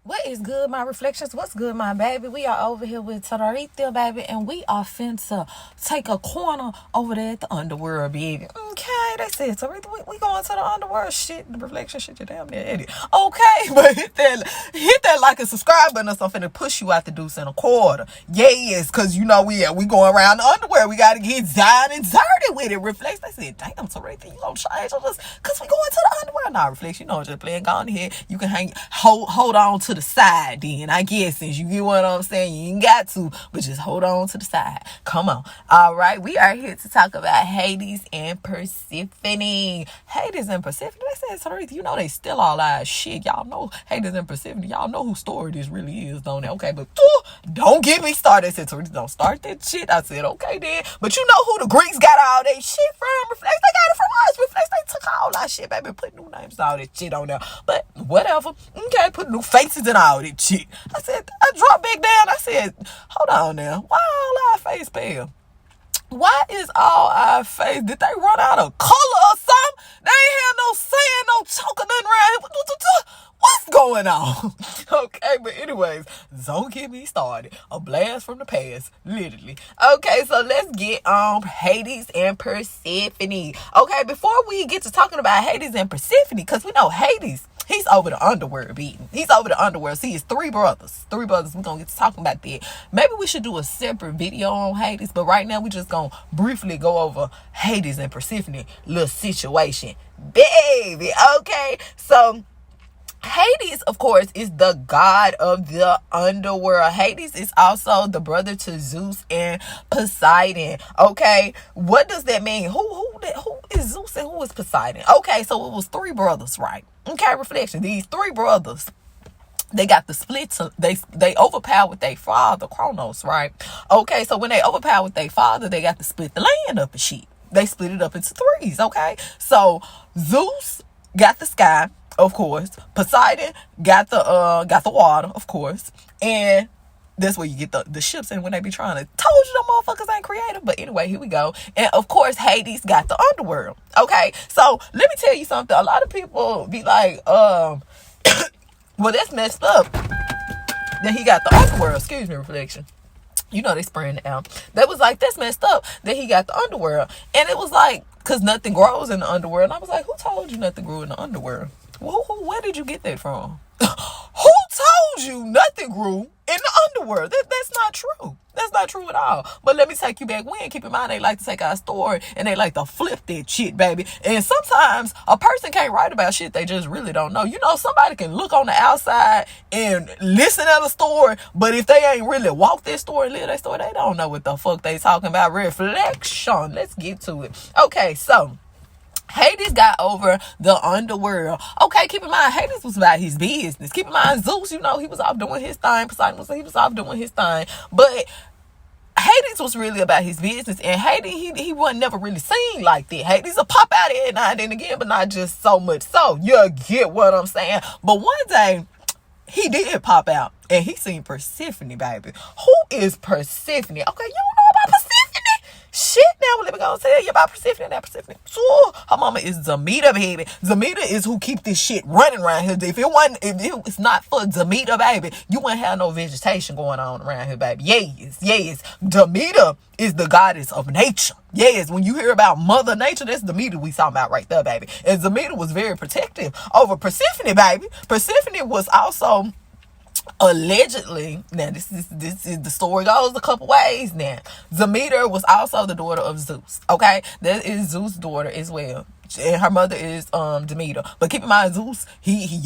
What is good, my reflections? What's good, my baby? We are over here with Tararita, baby, and we are finna take a corner over there at the Underworld, baby. Okay, that's it. Tararita, we going to the Underworld shit, the reflection shit, you damn near idiot. Okay, but hit that like and subscribe button or something to push you out the deuce in a quarter. Yes, because you know we going around the Underworld. We got to get down and dirty with it. Reflex, they said, damn, Tararita, you gonna change on us because we going to the Underworld. Nah, Reflex, you know, just playing gone here. You can hold on to the side then, I guess, since you get what I'm saying. You ain't got to, but just hold on to the side. Come on. All right, we are here to talk about Hades and Persephone. Hades and Persephone, they said, sorry, you know they still all our shit. Y'all know Hades and Persephone. Y'all know whose story this really is, don't they? Okay, but don't get me started. I said, sorry, don't start that shit. I said, okay then. But you know who the Greeks got all that shit from? Reflex, they got it from us. Reflex, they took all our shit, baby, put new names, all that shit on there. But whatever. Okay, put new faces and all that shit. I said, I dropped back down. I said, hold on now. Why all our face pale? Why is all our face? Did they run out of color or something? They ain't have no sand, no choke or nothing around here. What's going on? Okay, but anyways, don't get me started. A blast from the past, literally. Okay, so let's get on Hades and Persephone. Okay, before we get to talking about Hades and Persephone, because we know Hades, he's over the underworld beating. He's over the underworld. See, it's three brothers. We're going to get to talking about that. Maybe we should do a separate video on Hades, but right now we just going to briefly go over Hades and Persephone little situation. Baby, okay? So Hades, of course, is the god of the underworld. Hades is also the brother to Zeus and Poseidon. Okay, what does that mean? Who is Zeus and who is Poseidon? Okay, so it was three brothers, right? Okay, reflection. These three brothers, they got the split. They overpowered their father, Kronos, right? Okay, so when they overpowered their father, they got to split the land up and shit. They split it up into threes. Okay, so Zeus got the sky, of course. Poseidon got the water, of course. And that's where you get the ships and when they be trying to, told you them motherfuckers ain't creative. But anyway, here we go. And of course, Hades got the underworld. Okay, so let me tell you something. A lot of people be like, well, that's messed up that he got the underworld. Excuse me, reflection. You know they spraying it out. That was like, that's messed up that he got the underworld. And it was like, because nothing grows in the underworld. And I was like, who told you nothing grew in the underworld? Where did you get that from? Who told you nothing grew in the underworld? That's not true. That's not true at all. But let me take you back when. Keep in mind, they like to take our story and they like to flip that shit, baby. And sometimes a person can't write about shit they just really don't know. You know, somebody can look on the outside and listen at a story, but if they ain't really walked their story, live their story, they don't know what the fuck they talking about. Reflection. Let's get to it. Okay, so Hades got over the underworld. Okay, keep in mind, Hades was about his business. Keep in mind, Zeus, you know, he was off doing his thing. Poseidon he was off doing his thing. But Hades was really about his business. And Hades, he wasn't never really seen like that. Hades will pop out every now and then again, but not just so much. So, you get what I'm saying. But one day, he did pop out. And he seen Persephone, baby. Who is Persephone? Okay, you don't know about Persephone? Shit, now let me go and tell you about Persephone. Now Persephone, her mama is Demeter, baby. Demeter is who keep this shit running around here. If it's not for Demeter, baby, you wouldn't have no vegetation going on around here, baby. Yes. Demeter is the goddess of nature. Yes, when you hear about Mother Nature, that's Demeter we talking about right there, baby. And Demeter was very protective over Persephone, baby. Persephone was also allegedly, now this is the story goes a couple ways. Now Demeter was also the daughter of Zeus. Okay, that is Zeus' daughter as well, and her mother is Demeter. But keep in mind, Zeus, he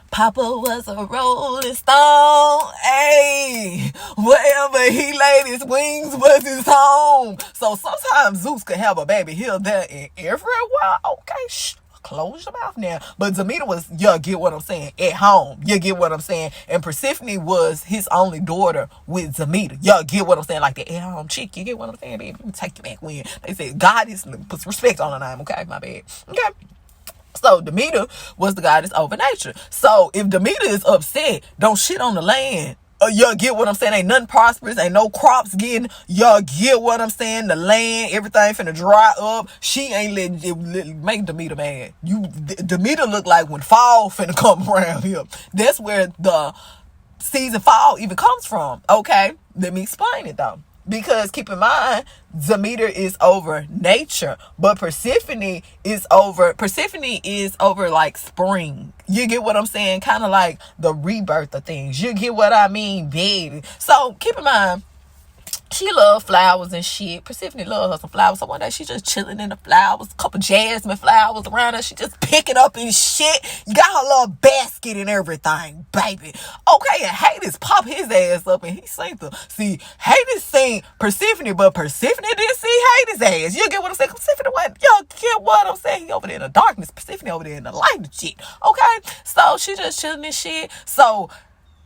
Papa was a rolling stone. Hey, wherever he laid his wings was his home. So sometimes Zeus could have a baby here, there, and everywhere. Okay, close your mouth now. But Demeter was, you get what I'm saying, at home. You get what I'm saying. And Persephone was his only daughter with Demeter. You get what I'm saying, like the at home chick. You get what I'm saying, baby? Let me take you back when they said God is, puts respect on the name. Okay, my bad. Okay. So Demeter was the goddess over nature. So if Demeter is upset, don't shit on the land. You get what I'm saying? Ain't nothing prosperous. Ain't no crops getting. You get what I'm saying? The land, everything finna dry up. She ain't letting it make Demeter mad. Demeter look like when fall finna come around here. That's where the season fall even comes from. Okay, let me explain it though. Because keep in mind, Demeter is over nature, but Persephone is over like spring. You get what I'm saying? Kind of like the rebirth of things. You get what I mean, baby? So keep in mind, she love flowers and shit. Persephone love her some flowers. So one day she just chilling in the flowers. A couple jasmine flowers around her. She just picking up and shit. You got her little basket and everything, baby. Okay, and Hades pop his ass up and he seen the. See, Hades seen Persephone, but Persephone didn't see Hades' ass. You get what I'm saying? Persephone went, y'all get what I'm saying? He over there in the darkness. Persephone over there in the light and shit. Okay? So she just chilling and shit. So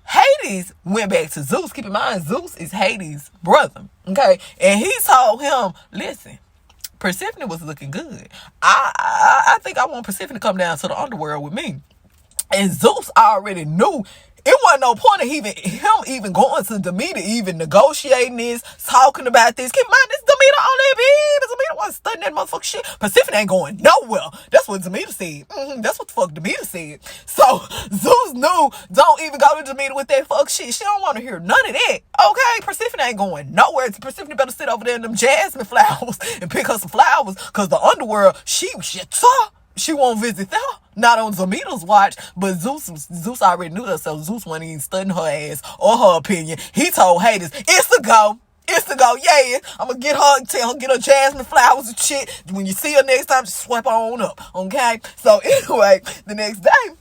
Hades went back to Zeus. Keep in mind, Zeus is Hades' brother. Okay? And he told him, listen, Persephone was looking good. I think I want Persephone to come down to the underworld with me. And Zeus already knew it wasn't no point of him even going to Demeter, even negotiating this, talking about this. Keep in mind, this Demeter on that baby. Demeter wasn't studying that motherfucking shit. Persephone ain't going nowhere. That's what Demeter said. That's what the fuck Demeter said. So Zeus knew, don't even go to Demeter with that fuck shit. She don't want to hear none of that. Okay, Persephone ain't going nowhere. Persephone better sit over there in them jasmine flowers and pick her some flowers, because the underworld, she won't visit there. Not on Demeter's watch, but Zeus already knew that, so Zeus wasn't even studying her ass or her opinion. He told Hades, it's a go. It's a go. Yeah, I'm gonna get her, tell her, get her jasmine flowers and shit. When you see her next time, just swipe on up. Okay? So anyway, the next day,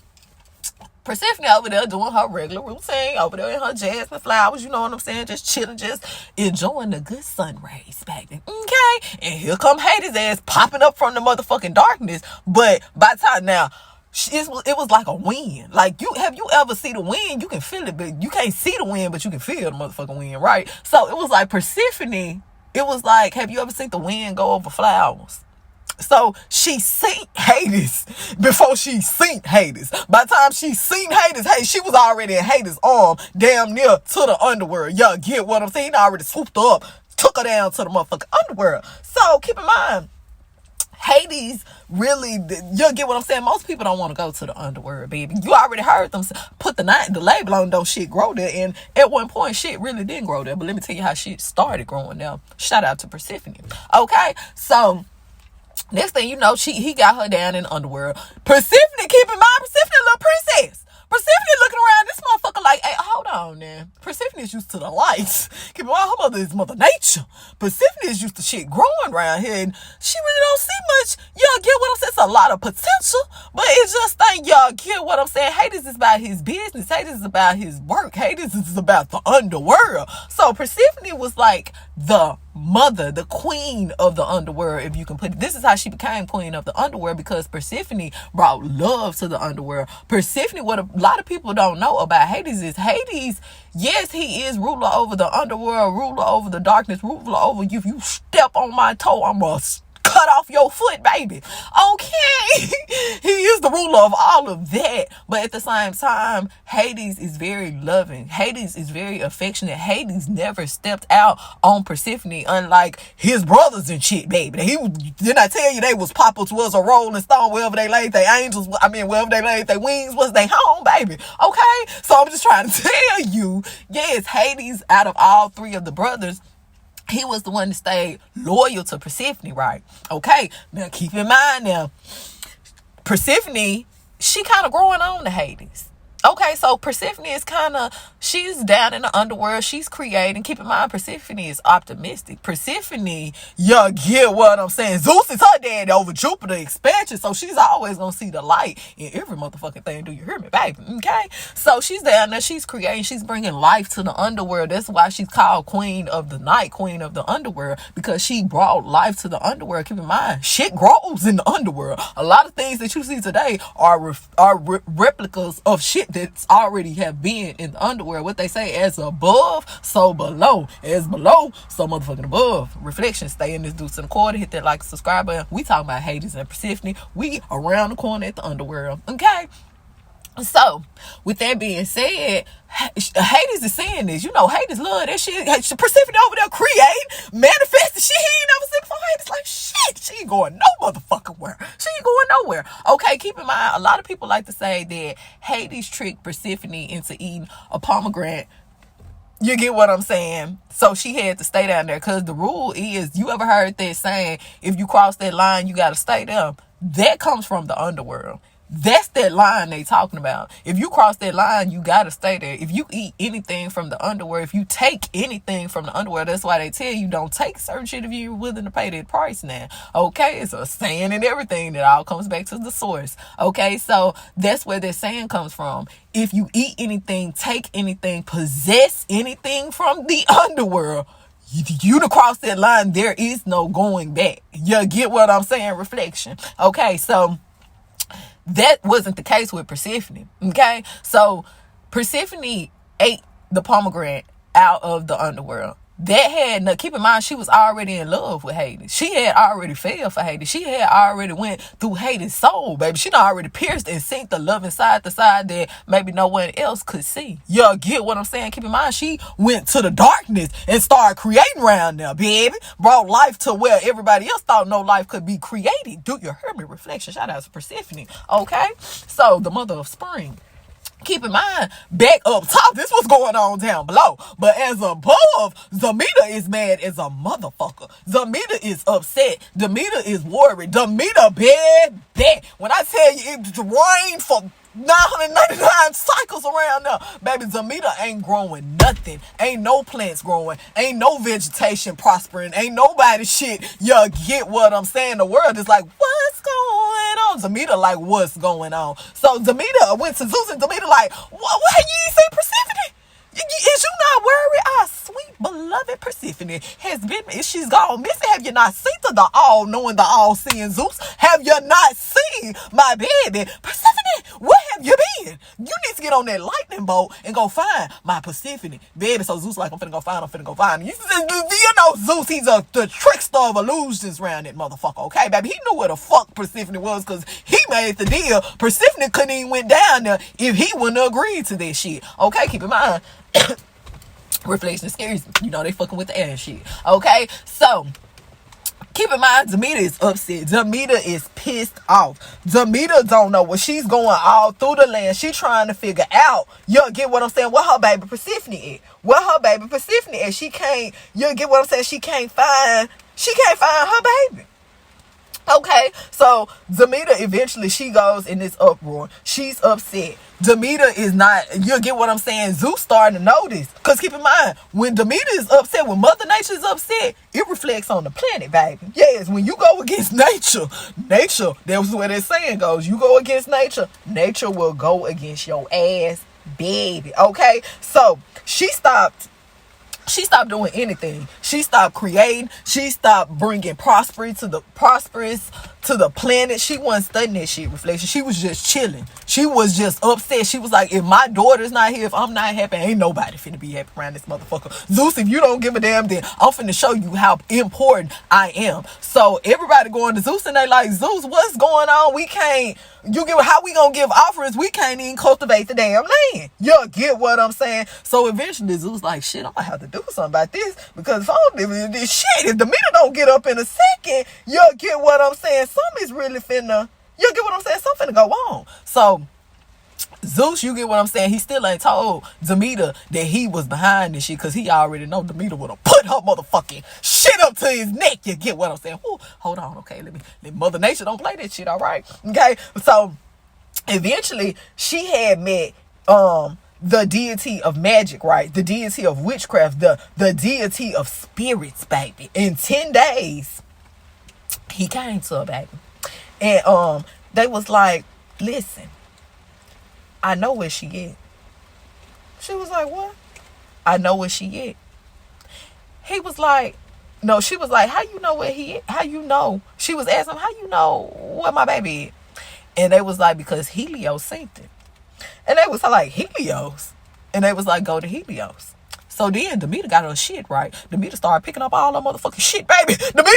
Persephone over there doing her regular routine, over there in her jasmine flowers, you know what I'm saying? Just chilling, just enjoying the good sun rays, baby. Okay? And here come Hades' ass popping up from the motherfucking darkness. But by the time now, it was like a wind. Like, have you ever seen the wind? You can feel it, but you can't see the wind, but you can feel the motherfucking wind, right? So it was like Persephone, it was like, have you ever seen the wind go over flowers? So she seen Hades before she seen Hades. By the time she seen Hades, hey, she was already in Hades' arm, damn near to the underworld. Y'all get what I'm saying? He already swooped her up, took her down to the motherfucking underworld. So keep in mind, Hades really, you'll get what I'm saying? Most people don't want to go to the underworld, baby. You already heard them put the label on, don't shit grow there. And at one point, shit really didn't grow there. But let me tell you how shit started growing there. Shout out to Persephone. Okay, so next thing you know, he got her down in the underworld. Persephone, keep in mind, Persephone, a little princess. Persephone looking around this motherfucker like, hey, hold on now. Persephone is used to the lights. Keep in mind, her mother is Mother Nature. Persephone is used to shit growing around here, and she really don't see much. Y'all get what I'm saying? It's a lot of potential, but it's just like, y'all get what I'm saying? Hades is about his business. Hades is about his work. Hades is about the underworld. So Persephone was like the mother, the queen of the underworld, if you can put it. This is how she became queen of the underworld, because Persephone brought love to the underworld. Persephone, what a lot of people don't know about Hades is, Hades, yes, he is ruler over the underworld, ruler over the darkness, ruler over you. If you step on my toe, I'm gonna cut off your foot, baby. Okay. He is the ruler of all of that. But at the same time, Hades is very loving. Hades is very affectionate. Hades never stepped out on Persephone, unlike his brothers and shit, baby. Didn't I tell you they was Papa was a rolling stone wherever they laid their angels? I mean, wherever they laid their wings was their home, baby. Okay? So I'm just trying to tell you, yes, Hades, out of all three of the brothers, he was the one that stayed loyal to Persephone, right? Okay, now keep in mind now, Persephone, she kind of growing on to Hades. Okay, so Persephone is she's down in the underworld. She's creating. Keep in mind, Persephone is optimistic. Persephone, you get what I'm saying? Zeus is her daddy over Jupiter expansion, so she's always going to see the light in every motherfucking thing. Do you hear me, baby? Okay? So she's down there. She's creating. She's bringing life to the underworld. That's why she's called Queen of the Night, Queen of the Underworld, because she brought life to the underworld. Keep in mind, shit grows in the underworld. A lot of things that you see today are replicas of shit that's already have been in the underworld. What they say, as above, so below. As below, so motherfucking above. Reflection. Stay in this Deuce in the Quarter. Hit that like, subscribe button. We talking about Hades and Persephone. We around the corner at the underworld. Okay? So, with that being said, Hades is saying this. You know, Hades love that shit. Persephone over there create, manifest the shit he ain't never seen before. Hades like, shit, she ain't going no motherfucking where. She ain't going nowhere. Okay, keep in mind, a lot of people like to say that Hades tricked Persephone into eating a pomegranate. You get what I'm saying? So she had to stay down there, because the rule is, you ever heard that saying, if you cross that line, you got to stay there? That comes from the underworld. That's that line they talking about. If you cross that line, you got to stay there. If you eat anything from the underworld, if you take anything from the underworld, that's why they tell you don't take certain shit if you're willing to pay that price now. Okay? It's a saying and everything that all comes back to the source. Okay? So that's where that saying comes from. If you eat anything, take anything, possess anything from the underworld, you to cross that line, there is no going back. You get what I'm saying? Reflection. Okay? So that wasn't the case with Persephone. Okay? So Persephone ate the pomegranate out of the underworld. That had, now keep in mind, she was already in love with Hades. She had already fell for Hades. She had already went through Hades' soul, baby. She done already pierced and seen the love inside the side that maybe no one else could see. You get what I'm saying? Keep in mind, she went to the darkness and started creating around there, baby. Brought life to where everybody else thought no life could be created. Do you hear me? Reflection. Shout out to Persephone. Okay? So, the mother of spring. Keep in mind, back up top, this was going on down below. But as above, Demeter is mad as a motherfucker. Demeter is upset. Demeter is worried. Demeter bad. When I tell you it rained for 999 cycles around there, baby, Demeter ain't growing nothing. Ain't no plants growing. Ain't no vegetation prospering. Ain't nobody shit. You get what I'm saying? The world is like, what's going on? Demeter like, what's going on? So Demeter went to Zeus, and Demeter like, what you ain't say Persephone? Is you not worried? Our sweet beloved Persephone has been, she's gone missing. Have you not seen the all-knowing, the all-seeing Zeus? Have you not seen my baby Persephone? Where have you been? You need to get on that lightning bolt and go find my Persephone, baby. So Zeus like, I'm finna go find him. You know Zeus, he's the trickster of illusions around that motherfucker, okay, baby? He knew where the fuck Persephone was, because he made the deal. Persephone couldn't even went down there if he wouldn't have agreed to that shit, okay? Keep in mind, reflection scares me. You know, they fucking with the ass shit. Okay? So, keep in mind, Demeter is upset. Demeter is pissed off. Demeter don't know what she's going all through the land. She trying to figure out, you get what I'm saying, what her baby Persephone is. What her baby Persephone is. She can't, you get what I'm saying, she can't find her baby. Okay, so Demeter eventually, she goes in this uproar. She's upset. Demeter is not, you get what I'm saying, Zeus starting to notice. Because keep in mind, when Demeter is upset, when Mother Nature is upset, it reflects on the planet, baby. Yes, when you go against nature, that's where that saying goes. You go against nature will go against your ass, baby. Okay, so she stopped doing anything. She stopped creating. She stopped bringing prosperous to the planet. She wasn't studying that shit, reflection. She was just chilling. She was just upset. She was like, if my daughter's not here, if I'm not happy, ain't nobody finna be happy around this motherfucker. Zeus, if you don't give a damn, then I'm finna show you how important I am. So everybody going to Zeus, and they like, Zeus, what's going on? We can't, how we gonna give offerings? We can't even cultivate the damn land. You get what I'm saying? So eventually Zeus like, shit, I'm gonna have to do something about this, because if I don't, this shit, if the meter don't get up in a second, you get what I'm saying? Something's really finna, you get what I'm saying? Something finna go on. So Zeus, you get what I'm saying? He still ain't told Demeter that he was behind this shit, because he already know Demeter would have put her motherfucking shit up to his neck. You get what I'm saying? Ooh, hold on, okay, let Mother Nature don't play that shit, all right? Okay, so eventually she had met the deity of magic, right? The deity of witchcraft, the deity of spirits, baby. In 10 days, he came to her, baby. And they was like, listen, I know where she is. She was like, what? I know where she is. He was like, no, she was like, how you know where he is? How you know? She was asking him, how you know where my baby is? And they was like, because Helios seen it. And they was like, Helios? And they was like, go to Helios. So then Demeter got her shit right. Demeter started picking up all her motherfucking shit, baby. Demeter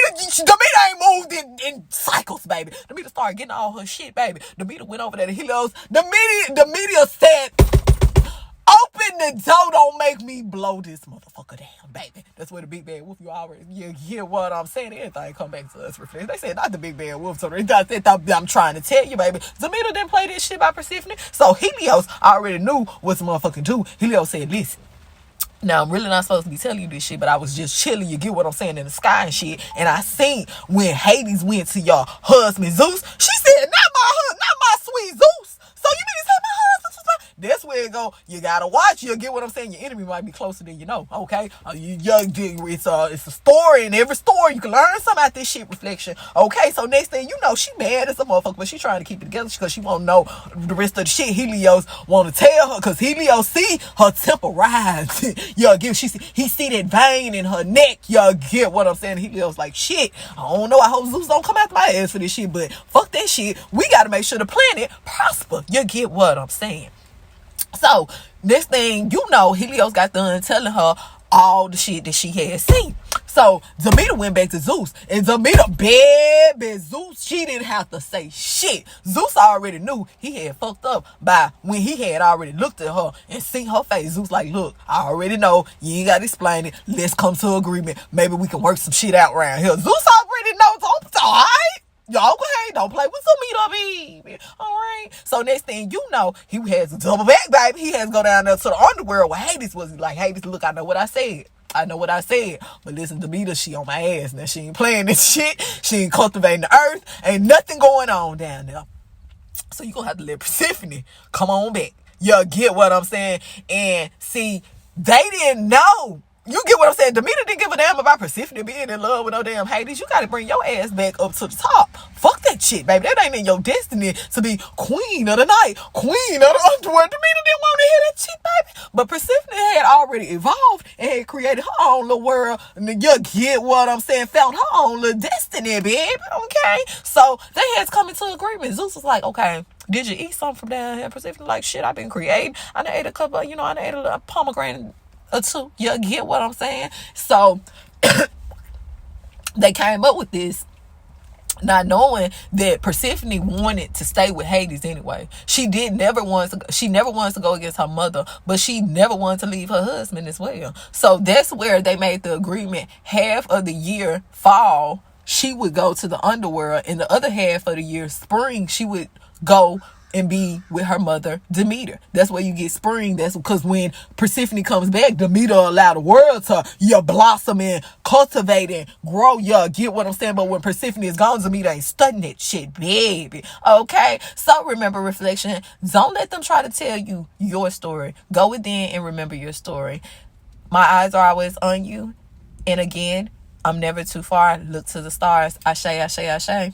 ain't moved in cycles, baby. Demeter started getting all her shit, baby. Demeter went over there to Helios. Demeter said, open the door, don't make me blow this motherfucker down, baby. That's where the big bad wolf, you hear what I'm saying? Everything come back to us reflect. They said not the big bad wolf, so I'm trying to tell you, baby. Demeter didn't play this shit by Persephone. So Helios already knew what's motherfucking do. Helios said, listen. Now, I'm really not supposed to be telling you this shit, but I was just chilling, you get what I'm saying, in the sky and shit. And I seen when Hades went to your husband Zeus, she said, not my sweet Zeus. So you mean to say my husband? That's where it go. You gotta watch. You get what I'm saying. Your enemy might be closer than you know. Okay, it's a story, and every story you can learn something out this shit. Reflection. Okay, so next thing you know, she mad as a motherfucker, but she trying to keep it together because she won't know the rest of the shit Helios want to tell her, because Helios see her temper rise. He see that vein in her neck. Y'all get what I'm saying. Helios like, shit, I don't know. I hope Zeus don't come after my ass for this shit, but fuck that shit. We gotta make sure the planet prosper. You get what I'm saying. So, next thing you know, Helios got done telling her all the shit that she had seen. So, Demeter went back to Zeus. And Demeter, baby, Zeus, she didn't have to say shit. Zeus already knew he had fucked up by when he had already looked at her and seen her face. Zeus like, look, I already know. You ain't got to explain it. Let's come to agreement. Maybe we can work some shit out around here. Zeus already knows. All right? Y'all go ahead, don't play with some meat, baby. Alright. So next thing you know, he has to double back, baby. He has to go down there to the underworld where Hades was. Like, Hades, look, I know what I said. But listen, Demeter, she on my ass. Now she ain't playing this shit. She ain't cultivating the earth. Ain't nothing going on down there. So you gonna have to let Persephone come on back. You get what I'm saying? And see, they didn't know. You get what I'm saying? Demeter didn't give a damn about Persephone being in love with no damn Hades. You gotta bring your ass back up to the top. Fuck that shit, baby. That ain't in your destiny to be queen of the night, queen of the underworld. Demeter didn't want to hear that shit, baby. But Persephone had already evolved and had created her own little world. And you get what I'm saying? Found her own little destiny, baby. Okay? So they had to come into agreement. Zeus was like, okay, did you eat something from down here? Persephone like, shit, I've been creating. I done ate a couple, I done ate a pomegranate or two. You get what I'm saying? So they came up with this, not knowing that Persephone wanted to stay with Hades anyway. She never wants to go against her mother, but she never wanted to leave her husband as well. So that's where they made the agreement. Half of the year, fall, she would go to the underworld, and the other half of the year, spring, she would go and be with her mother, Demeter. That's where you get spring. That's because when Persephone comes back, Demeter allow the world to blossom and cultivate and grow. Get what I'm saying? But when Persephone is gone, Demeter ain't studying that shit, baby. Okay? So remember, reflection. Don't let them try to tell you your story. Go within and remember your story. My eyes are always on you. And again, I'm never too far. Look to the stars. Ashe, ashe, ashe.